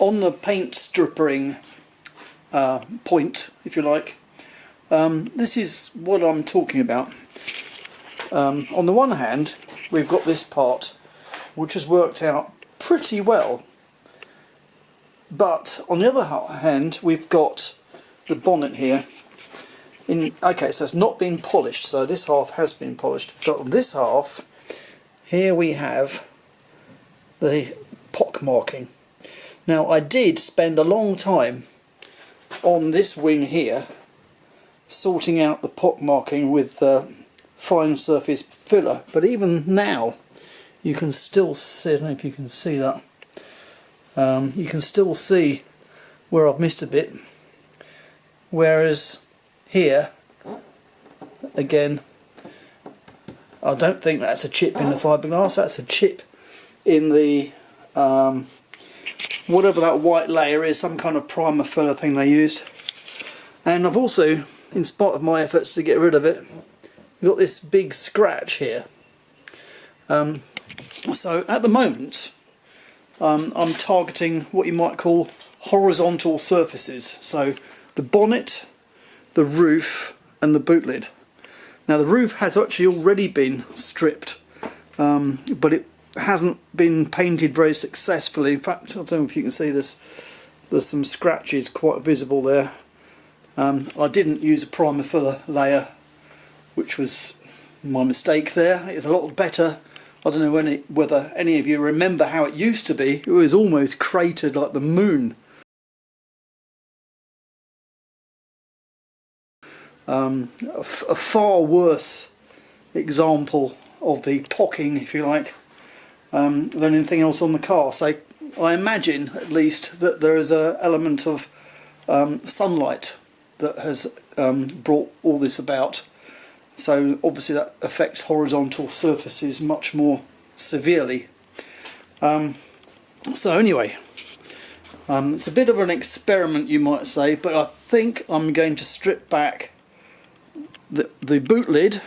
on the paint stripping point, if you like, this is what I'm talking about. On the one hand, we've got this part which has worked out pretty well, but on the other hand we've got the bonnet here. Okay, so it's not been polished, so this half has been polished, but on this half here we have the pock marking. Now, I did spend a long time on this wing here sorting out the pock marking with fine surface filler, but even now you can still see, I don't know if you can see that, you can still see where I've missed a bit, whereas here again I don't think that's a chip in the fiberglass, that's a chip in the whatever that white layer is, some kind of primer filler thing they used. And I've also, in spite of my efforts to get rid of it, got this big scratch here. So at the moment I'm targeting what you might call horizontal surfaces, so the bonnet, the roof and the boot lid. Now the roof has actually already been stripped, but it hasn't been painted very successfully. In fact, I don't know if you can see this, there's some scratches quite visible there. I didn't use a primer filler layer, which was my mistake there. It's a lot better. I don't know whether any of you remember how it used to be. It was almost cratered like the moon. A far worse example of the pocking, if you like, than anything else on the car. So I imagine at least that there is an element of sunlight that has brought all this about. So obviously that affects horizontal surfaces much more severely. So anyway, it's a bit of an experiment, you might say, but I think I'm going to strip back the boot lid,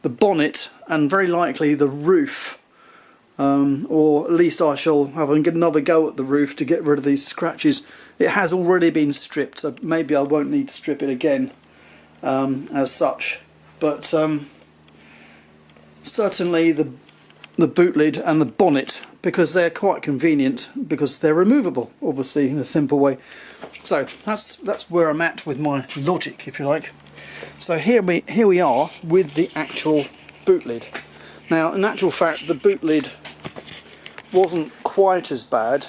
the bonnet and very likely the roof, or at least I shall have another go at the roof to get rid of these scratches. It has already been stripped, so maybe I won't need to strip it again as such, but certainly the boot lid and the bonnet, because they're quite convenient because they're removable, obviously, in a simple way. So that's where I'm at with my logic, if you like. So here we are with the actual boot lid. Now, in actual fact, the boot lid wasn't quite as bad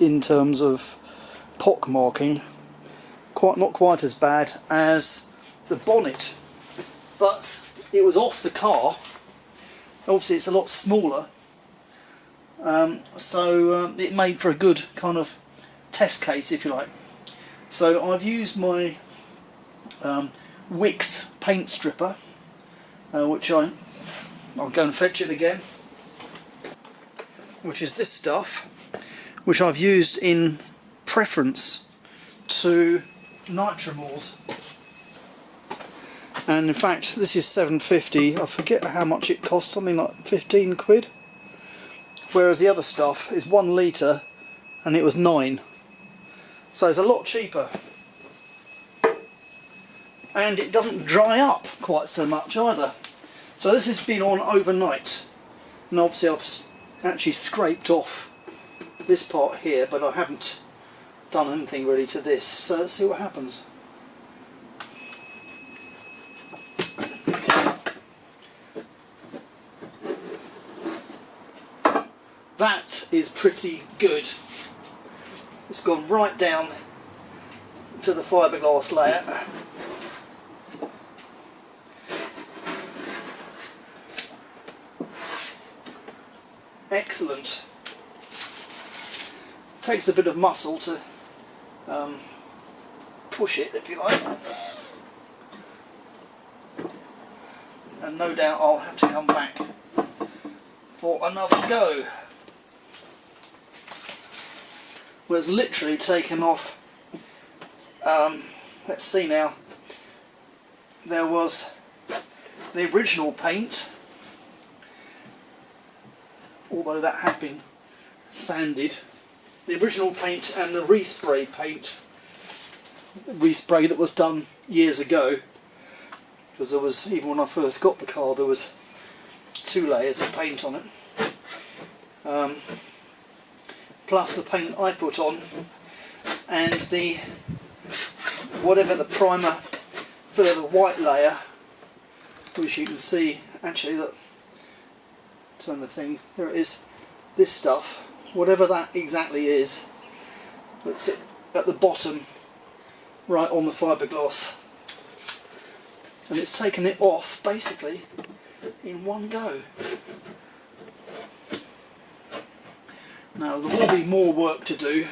in terms of pock marking, not quite as bad as the bonnet, but it was off the car. Obviously it's a lot smaller, so it made for a good kind of test case, if you like. So I've used my Wix paint stripper, which I'll go and fetch it again, which is this stuff, which I've used in preference to nitromols. And in fact this is £7.50, I forget how much it costs, something like 15 quid, whereas the other stuff is 1 litre and it was 9, so it's a lot cheaper, and it doesn't dry up quite so much either. So this has been on overnight, and obviously I've actually scraped off this part here, but I haven't done anything really to this, so let's see what happens. That is pretty good. It's gone right down to the fiberglass layer. Excellent. Takes a bit of muscle to push it, if you like, and no doubt I'll have to come back for another go. Was literally taken off, let's see now, there was the original paint, although that had been sanded. the original paint and the respray paint. Respray that was done years ago, because there was, even when I first got the car, there was 2 layers of paint on it. Plus the paint I put on, and the whatever the primer for the white layer, which you can see actually, that turn the thing, there it is, this stuff, whatever that exactly is, that's it at the bottom right on the fiberglass, and it's taken it off basically in one go. Now there will be more work to do,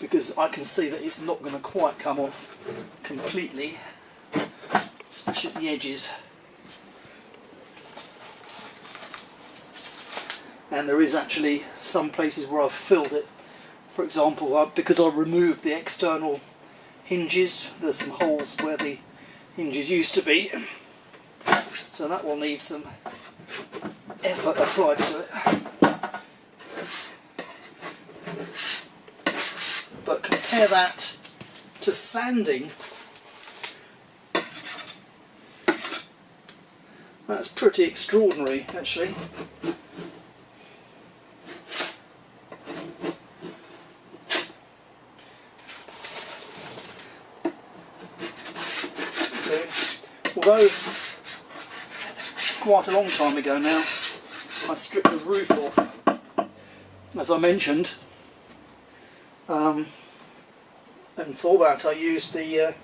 because I can see that it's not going to quite come off completely, especially at the edges. And there is actually some places where I've filled it. For example, because I removed the external hinges, there's some holes where the hinges used to be, so that will need some effort applied to it. But compare that to sanding, that's pretty extraordinary actually. So, although quite a long time ago now I stripped the roof off, as I mentioned, and for that I used the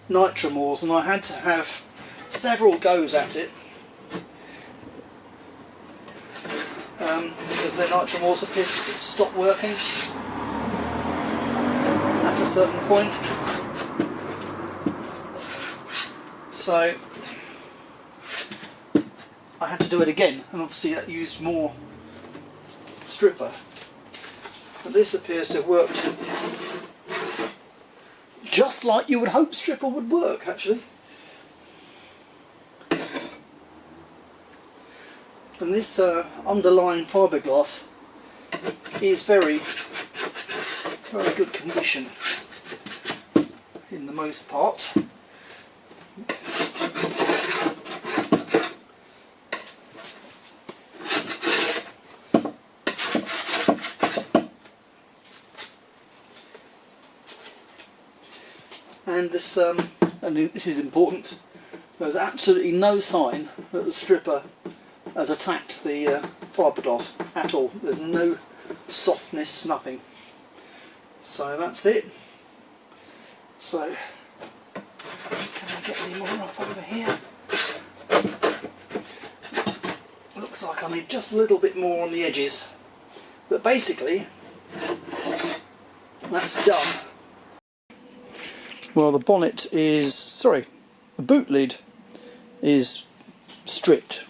nitramores, and I had to have several goes at it because the nitramores appear to stop working at a certain point. So I had to do it again, and obviously that used more stripper. But this appears to have worked just like you would hope stripper would work actually. And this underlying fiberglass is very good condition in the most part. And this, and this is important, there's absolutely no sign that the stripper has attacked the fiberglass at all. There's no softness, nothing. So that's it. So, can I get any more off over here? Looks like I need just a little bit more on the edges. But basically, that's done. Well, the bonnet is, sorry, the boot lid is stripped.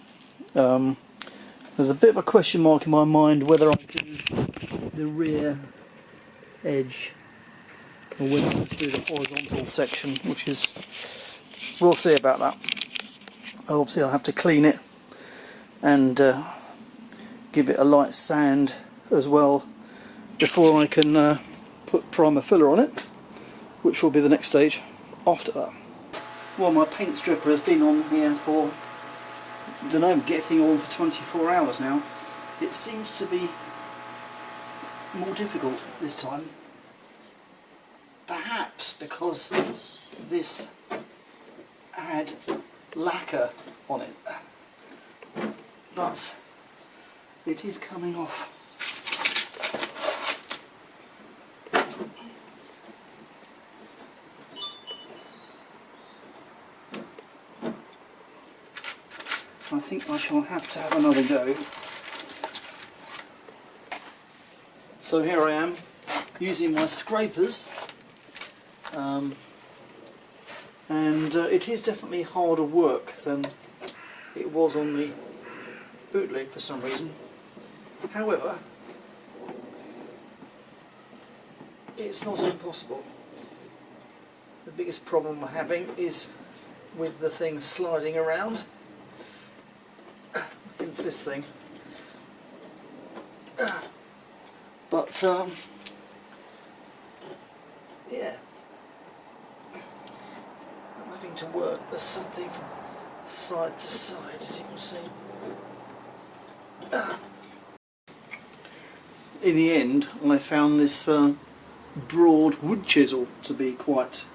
There's a bit of a question mark in my mind whether I do the rear edge or whether I do the horizontal section, which is, we'll see about that. Obviously I'll have to clean it and give it a light sand as well before I can put primer filler on it, which will be the next stage after that. Well, my paint stripper has been on here for, I don't know, getting on for 24 hours now. It seems to be more difficult this time, perhaps because this had lacquer on it, but it is coming off. I think I shall have to have another go. So here I am using my scrapers, and it is definitely harder work than it was on the boot lid for some reason. However, it's not impossible. The biggest problem I'm having is with the thing sliding around against this thing. But yeah, I'm having to work something from side to side, as you can see. In the end, I found this broad wood chisel to be quite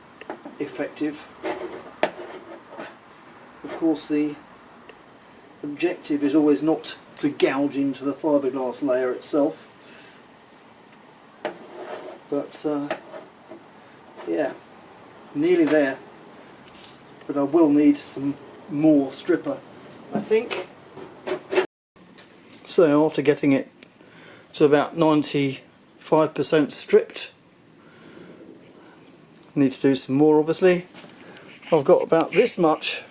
effective. Of course, the objective is always not to gouge into the fiberglass layer itself, but yeah, nearly there. But I will need some more stripper, I think. So after getting it to about 95% stripped, need to do some more obviously. I've got about this much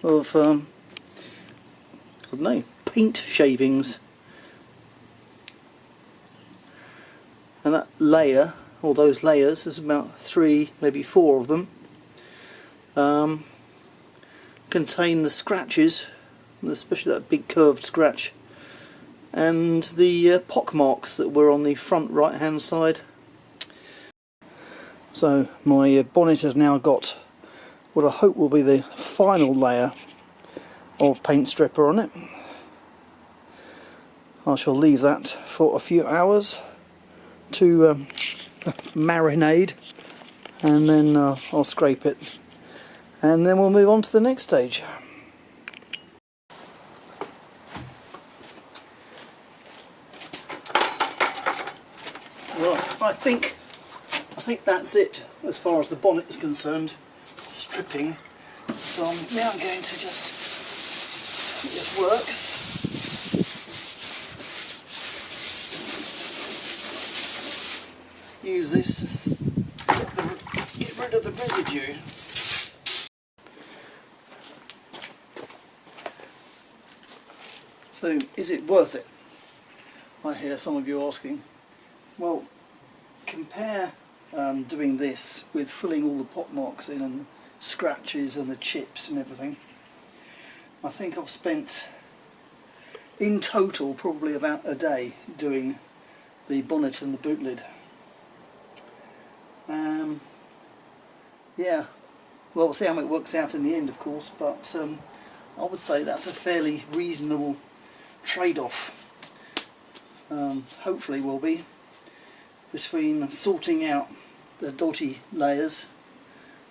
of I don't know, paint shavings, and that layer, or those layers, there's about 3, maybe 4 of them, contain the scratches, especially that big curved scratch, and the pock marks that were on the front right hand side. So my bonnet has now got what I hope will be the final layer of paint stripper on it. I shall leave that for a few hours to marinade, and then I'll scrape it, and then we'll move on to the next stage. Well, I think that's it as far as the bonnet is concerned, stripping. So I'm now going to just, it just works. Use this to get rid of the residue. So, is it worth it? I hear some of you asking. Well, compare doing this with filling all the pock marks in and scratches and the chips and everything. I think I've spent in total probably about a day doing the bonnet and the boot lid. Yeah, well, we'll see how it works out in the end, of course, but I would say that's a fairly reasonable trade-off. Hopefully will be, between sorting out the dodgy layers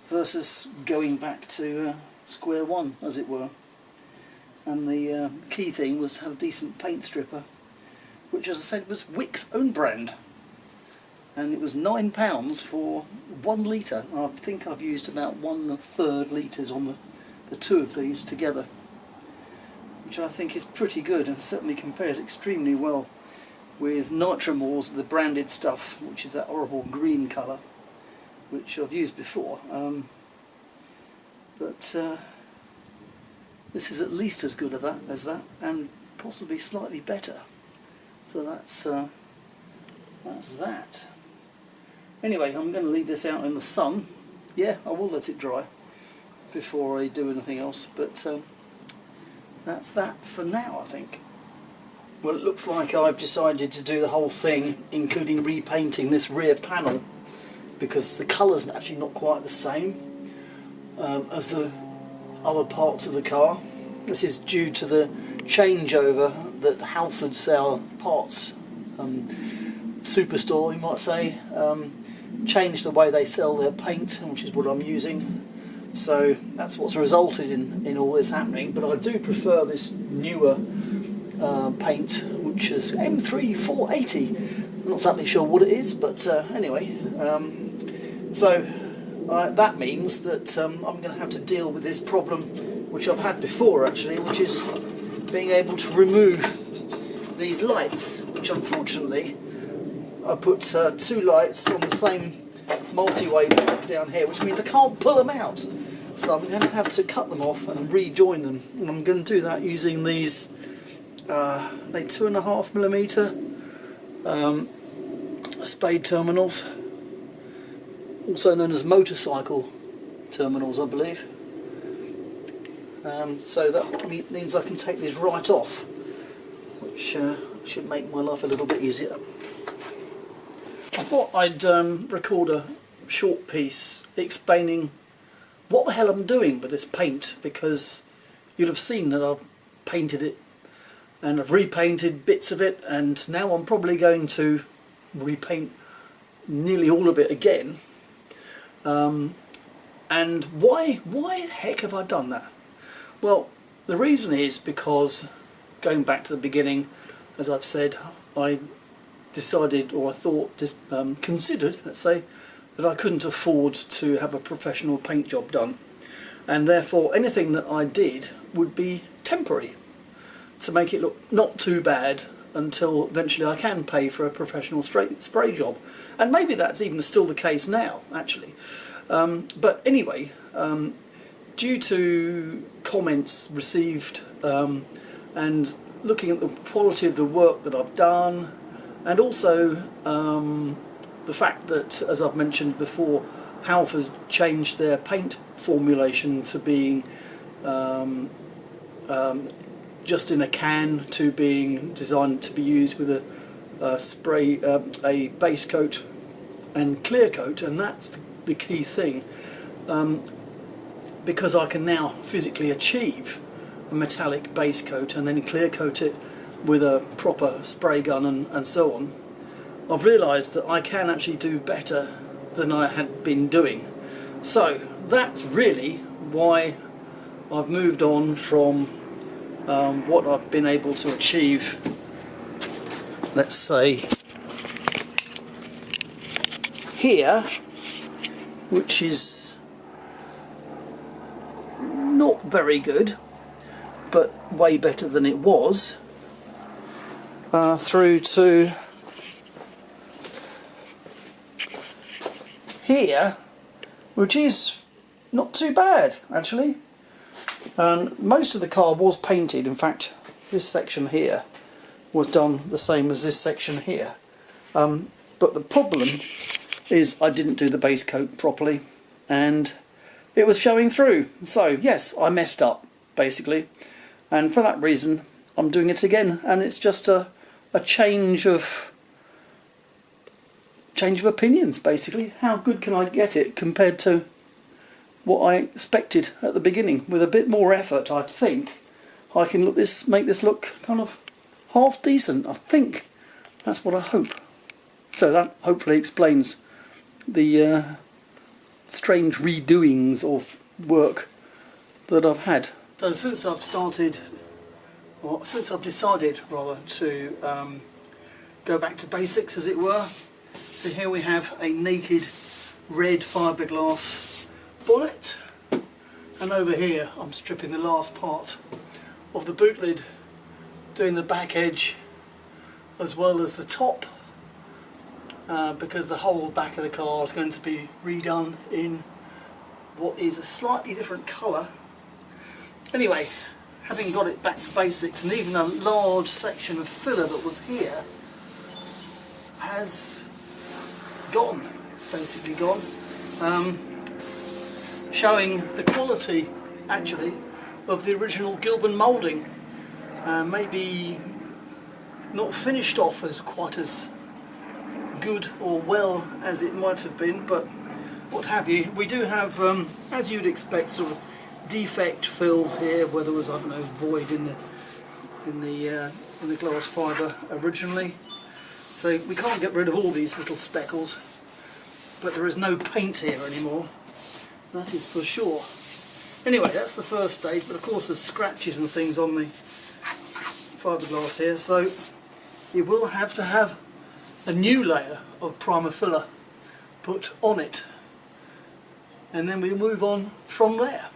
versus going back to square one, as it were. And the key thing was to have a decent paint stripper, which, as I said, was Wick's own brand, and it was £9 for 1 litre. I think I've used about 1/3 litres on the two of these together, which I think is pretty good and certainly compares extremely well with Nitromor's, the branded stuff, which is that horrible green colour, which I've used before. But this is at least as good as that, and possibly slightly better. So that's that. Anyway, I'm going to leave this out in the sun. Yeah, I will let it dry before I do anything else, but that's that for now, I think. Well, it looks like I've decided to do the whole thing, including repainting this rear panel, because the colour's actually not quite the same as the other parts of the car. This is due to the changeover that Halford's, our parts superstore, you might say, changed the way they sell their paint, which is what I'm using. So that's what's resulted in all this happening. But I do prefer this newer paint, which is M3480. I'm not exactly sure what it is, but anyway. So that means that I'm going to have to deal with this problem, which I've had before actually, which is being able to remove these lights, which unfortunately I put 2 lights on the same multi-way down here, which means I can't pull them out. So I'm going to have to cut them off and rejoin them, and I'm going to do that using these they 2.5mm spade terminals, also known as motorcycle terminals, I believe. So that means I can take these right off, which should make my life a little bit easier. I thought I'd record a short piece explaining what the hell I'm doing with this paint, because you'll have seen that I've painted it and I've repainted bits of it, and now I'm probably going to repaint nearly all of it again. And why the heck have I done that? Well, the reason is because, going back to the beginning, as I've said, I decided, or I thought, considered, let's say, that I couldn't afford to have a professional paint job done, and therefore anything that I did would be temporary, to make it look not too bad until eventually I can pay for a professional spray job. And maybe that's even still the case now, actually. But anyway, due to comments received and looking at the quality of the work that I've done, and also the fact that, as I've mentioned before, Half has changed their paint formulation to being just in a can, to being designed to be used with a base coat and clear coat, and that's the key thing, because I can now physically achieve a metallic base coat and then clear coat it with a proper spray gun and so on. I've realised that I can actually do better than I had been doing. So that's really why I've moved on from what I've been able to achieve, let's say here, which is not very good, but way better than it was, through to here, which is not too bad actually. And most of the car was painted. In fact, this section here was done the same as this section here, but the problem is I didn't do the base coat properly and it was showing through. So yes, I messed up basically, and for that reason I'm doing it again, and it's just a change of opinions basically. How good can I get it compared to what I expected at the beginning? With a bit more effort, I think I can make this look kind of half decent. I think that's what I hope. So that hopefully explains the strange redoings of work that I've had. So since I've decided rather to go back to basics, as it were, so here we have a naked red fiberglass bonnet, and over here I'm stripping the last part of the boot lid, doing the back edge as well as the top, because the whole back of the car is going to be redone in what is a slightly different colour. Anyway, having got it back to basics, and even a large section of filler that was here has gone, basically gone, showing the quality actually of the original Gilban moulding. Maybe not finished off as quite as good or well as it might have been, but what have you. We do have, as you'd expect, sort of defect fills here where there was, I don't know, void in the glass fibre originally. So we can't get rid of all these little speckles, but there is no paint here anymore, that is for sure. Anyway, that's the first stage, but of course there's scratches and things on the fiberglass here, so you will have to have a new layer of primer filler put on it, and then we move on from there.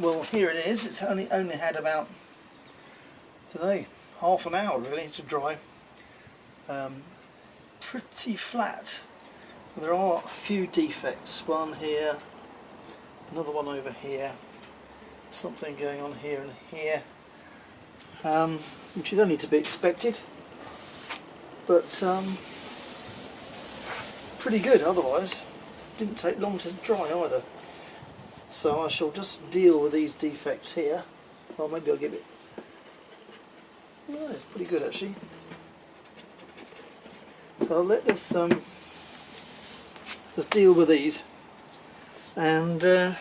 well, here it is. It's only had about, today, half an hour really to dry. Pretty flat. There are a few defects. One here, another one over here, something going on here and here, which is only to be expected. But pretty good otherwise. Didn't take long to dry either. So I shall just deal with these defects here. Well, maybe I'll give it. Oh, it's pretty good actually. So I'll let this just deal with these and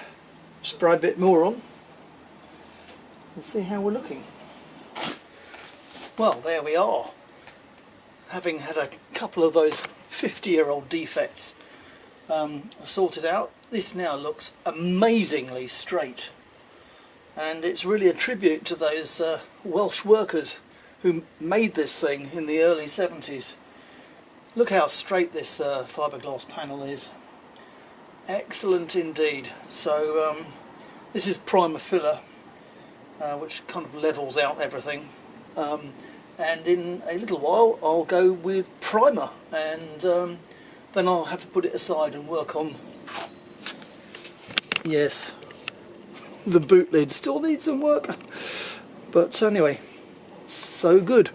spray a bit more on and see how we're looking. Well, there we are. Having had a couple of those 50-year-old defects sorted out, this now looks amazingly straight, and it's really a tribute to those Welsh workers who made this thing in the early 70s. Look how straight this fibreglass panel is. Excellent indeed. So this is primer filler, which kind of levels out everything. And in a little while I'll go with primer, and then I'll have to put it aside and work on, yes, the boot lid still needs some work, but anyway, so good.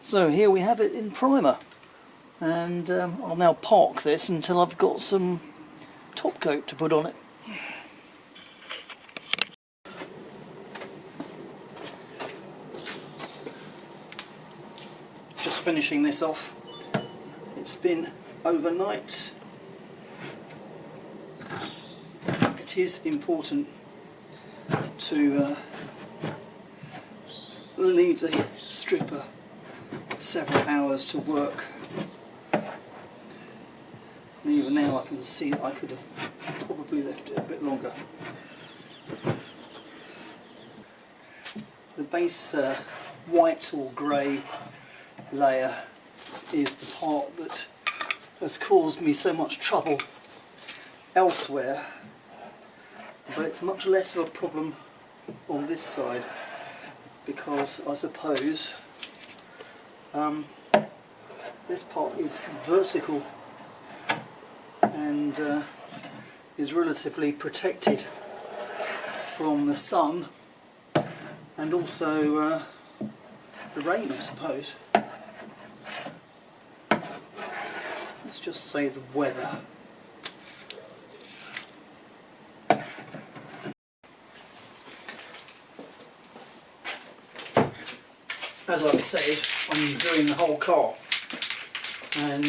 So here we have it in primer, and I'll now park this until I've got some top coat to put on it. Just finishing this off. It's been overnight. It is important to leave the stripper several hours to work. And even now I can see that I could have probably left it a bit longer. The base white or grey layer is the part that has caused me so much trouble elsewhere, but it's much less of a problem on this side, because I suppose this part is vertical and is relatively protected from the sun and also the rain, I suppose. Let's just say the weather. As I've said, I'm doing the whole car, and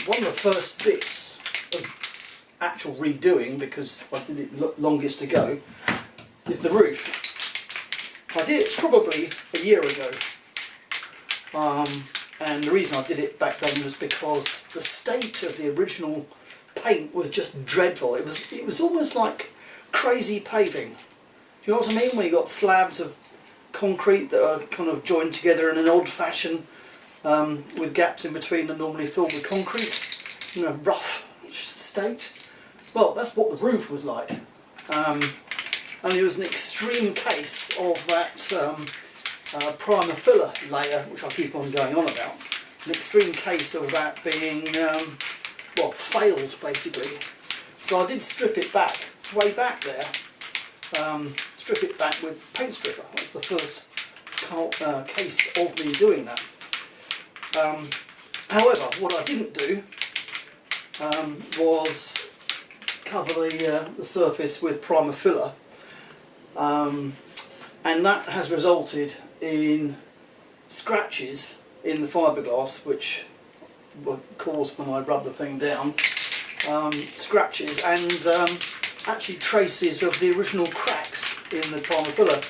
one of the first bits of actual redoing, because I did it longest ago, is the roof. I did it probably a year ago, and the reason I did it back then was because the state of the original paint was just dreadful. It was almost like crazy paving. Do you know what I mean? When you got slabs of concrete that are kind of joined together in an odd fashion, with gaps in between and normally filled with concrete, in a rough state. Well, that's what the roof was like, and it was an extreme case of that primer filler layer, which I keep on going on about. An extreme case of that being well, failed basically. So I did strip it back, way back there. Strip it back with paint stripper. That's the first case of me doing that. However, what I didn't do was cover the surface with primer filler, and that has resulted in scratches in the fiberglass, which were caused when I rubbed the thing down. Scratches and actually traces of the original cracks in the primer filler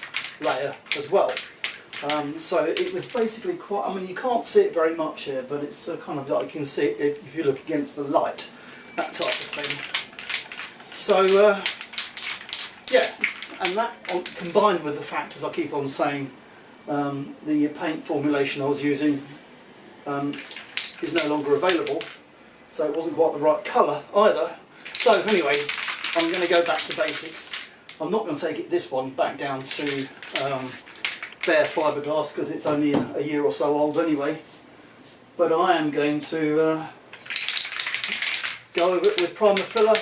layer as well. So it was basically quite, I mean, you can't see it very much here, but it's kind of like you can see it if you look against the light, that type of thing. So yeah, and that combined with the fact, as I keep on saying, the paint formulation I was using is no longer available, so it wasn't quite the right colour either. So anyway, I'm going to go back to basics. I'm not going to take this one back down to bare fibreglass because it's only a year or so old anyway. But I am going to go over it with primer filler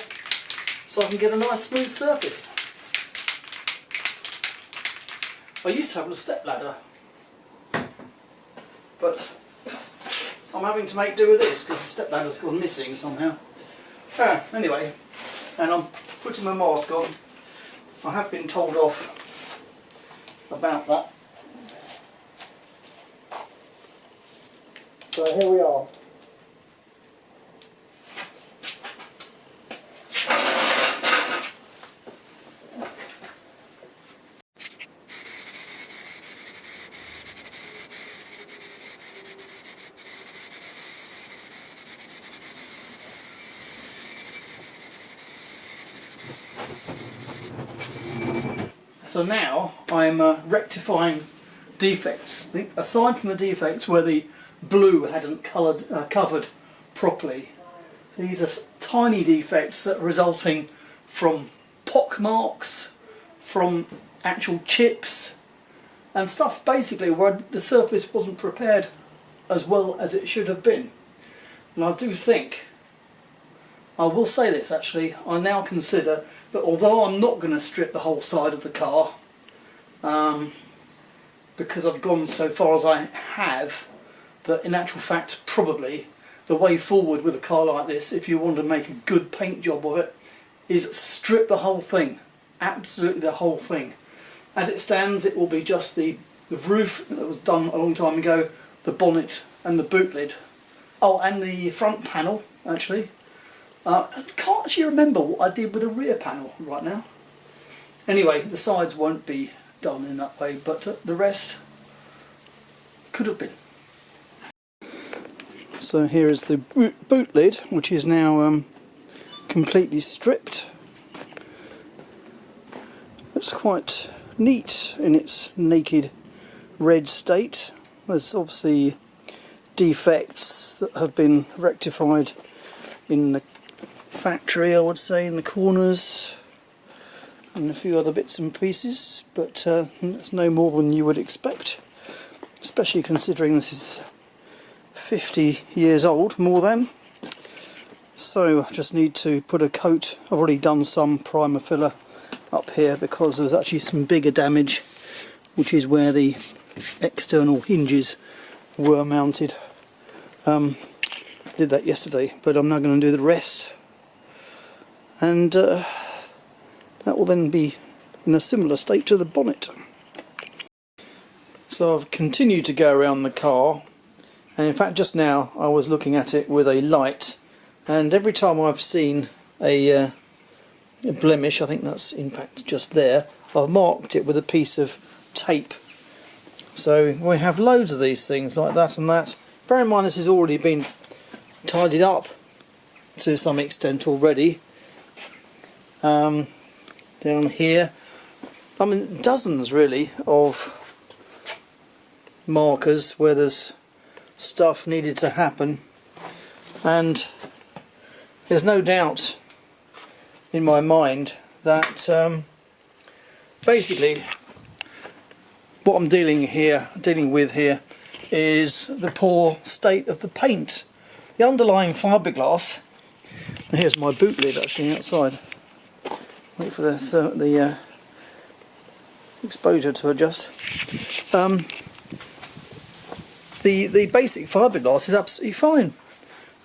so I can get a nice smooth surface. I used to have a step ladder, but I'm having to make do with this because the step ladder's gone missing somehow. Anyway, and I'm putting my mask on. I have been told off about that. So here we are. So now I'm rectifying defects. Aside from the defects where the blue hadn't covered properly, these are tiny defects that are resulting from pock marks, from actual chips and stuff basically where the surface wasn't prepared as well as it should have been. And I do think, I will say this actually, I now consider that although I'm not going to strip the whole side of the car, because I've gone so far as I have, that in actual fact probably the way forward with a car like this, if you want to make a good paint job of it, is strip the whole thing, absolutely the whole thing. As it stands, it will be just the roof that was done a long time ago, the bonnet and the boot lid. Oh, and the front panel actually. I can't actually remember what I did with the rear panel right now. Anyway, the sides won't be done in that way, but the rest could have been. So here is the boot lid, which is now completely stripped. It's quite neat in its naked red state. There's obviously defects that have been rectified in the factory, I would say, in the corners and a few other bits and pieces, but it's no more than you would expect, especially considering this is 50 years old, more than. So I just need to put a coat. I've already done some primer filler up here because there's actually some bigger damage, which is where the external hinges were mounted. Did that yesterday, but I'm now going to do the rest, and that will then be in a similar state to the bonnet. So I've continued to go around the car, and in fact just now I was looking at it with a light, and every time I've seen a blemish, I think that's in fact just there, I've marked it with a piece of tape. So we have loads of these things like that and that. Bear in mind this has already been tidied up to some extent already. Down here, I mean dozens really of markers where there's stuff needed to happen, and there's no doubt in my mind that basically what I'm dealing with here is the poor state of the paint. The underlying fiberglass, and here's my boot lid actually outside. Wait for the exposure to adjust. The basic fiberglass is absolutely fine,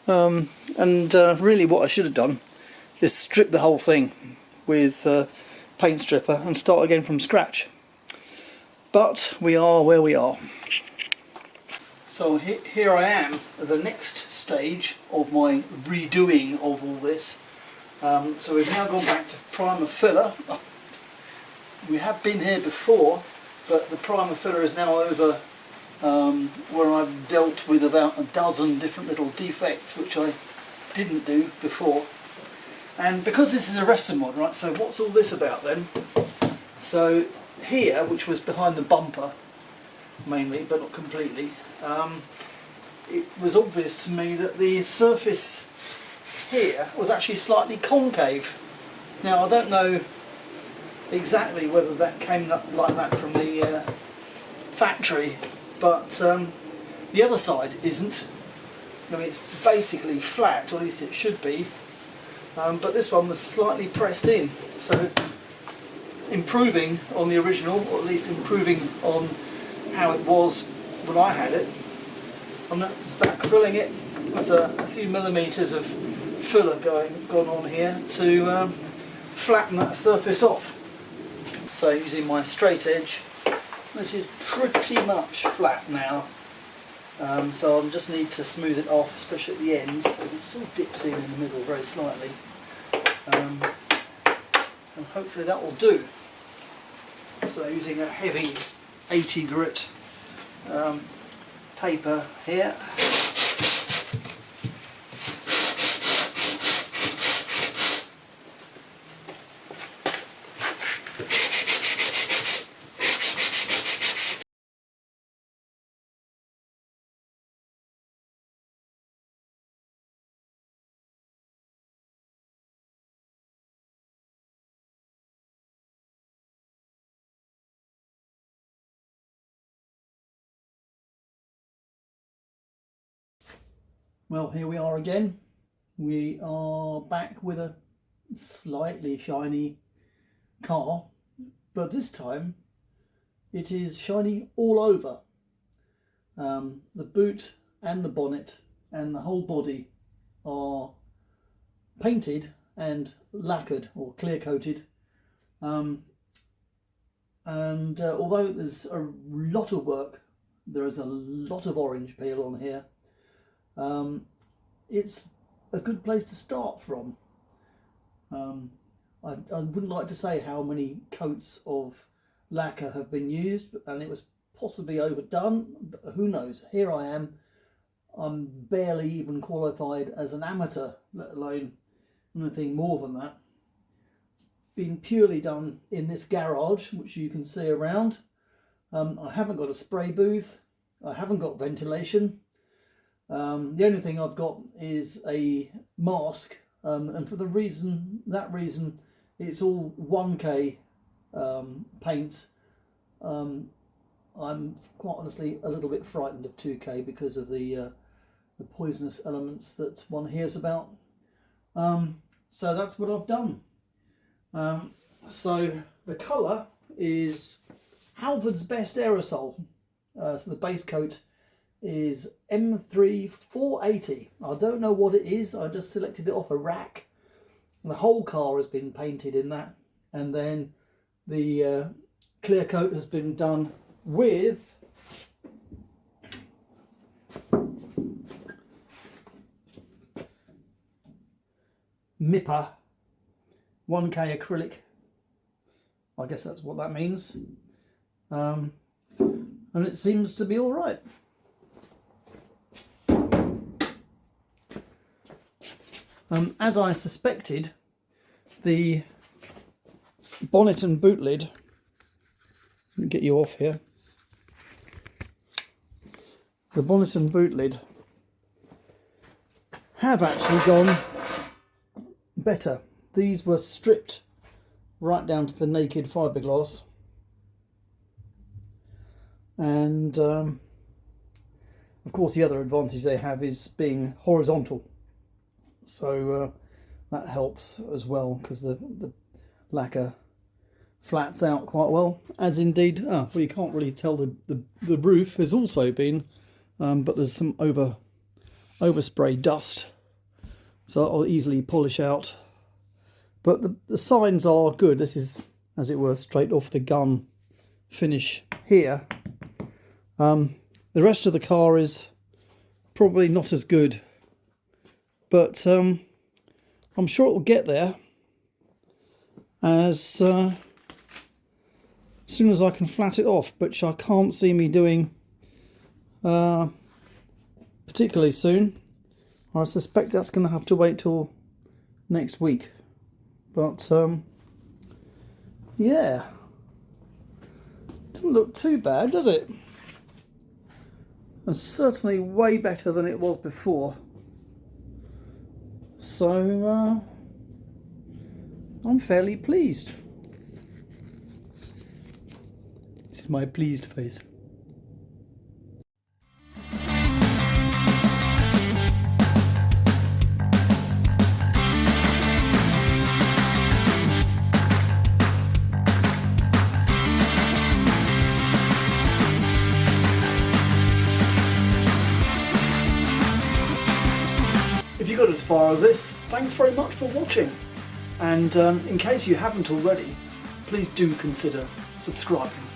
and really what I should have done is strip the whole thing with paint stripper and start again from scratch. But we are where we are. So here I am at the next stage of my redoing of all this. So we've now gone back to primer filler. We have been here before, but the primer filler is now over where I've dealt with about a dozen different little defects which I didn't do before. And because this is a resto mod, right, so what's all this about then? So here, which was behind the bumper mainly, but not completely, it was obvious to me that the surface here was actually slightly concave. Now I don't know exactly whether that came up like that from the factory, but the other side isn't. I mean, it's basically flat, or at least it should be, but this one was slightly pressed in, so improving on the original, or at least improving on how it was when I had it. I'm not backfilling it with a few millimetres of filler gone on here to flatten that surface off. So using my straight edge, this is pretty much flat now. So I'll just need to smooth it off, especially at the ends, as it still dips in the middle very slightly. And hopefully that will do. So using a heavy 80 grit paper here. Well, here we are again. We are back with a slightly shiny car, but this time it is shiny all over. The boot and the bonnet and the whole body are painted and lacquered or clear coated. And although there's a lot of work, there is a lot of orange peel on here. It's a good place to start from. I wouldn't like to say how many coats of lacquer have been used, and it was possibly overdone, but who knows. Here I am. I'm barely even qualified as an amateur, let alone anything more than that. It's been purely done in this garage, which you can see around. I haven't got a spray booth. I haven't got ventilation. The only thing I've got is a mask, and for that reason, it's all 1K paint. I'm quite honestly a little bit frightened of 2K because of the poisonous elements that one hears about. So that's what I've done. So the colour is Halford's Best Aerosol. So the base coat is M3 480. I don't know what it is. I just selected it off a rack. The whole car has been painted in that, and then the clear coat has been done with MIPA 1K acrylic. I guess that's what that means. And it seems to be all right. As I suspected, the bonnet and boot lid, let me get you off here, the bonnet and boot lid have actually gone better. These were stripped right down to the naked fiberglass, and of course the other advantage they have is being horizontal. So that helps as well, because the lacquer flats out quite well, as indeed, well, you can't really tell the roof has also been, but there's some overspray dust, so I'll easily polish out. But the signs are good. This is, as it were, straight off the gun finish here. The rest of the car is probably not as good, but I'm sure it will get there as soon as I can flat it off, which I can't see me doing particularly soon. I suspect that's going to have to wait till next week. But yeah, doesn't look too bad, does it? And certainly way better than it was before. So I'm fairly pleased. This is my pleased face. If you got as far as this, thanks very much for watching. And in case you haven't already, please do consider subscribing.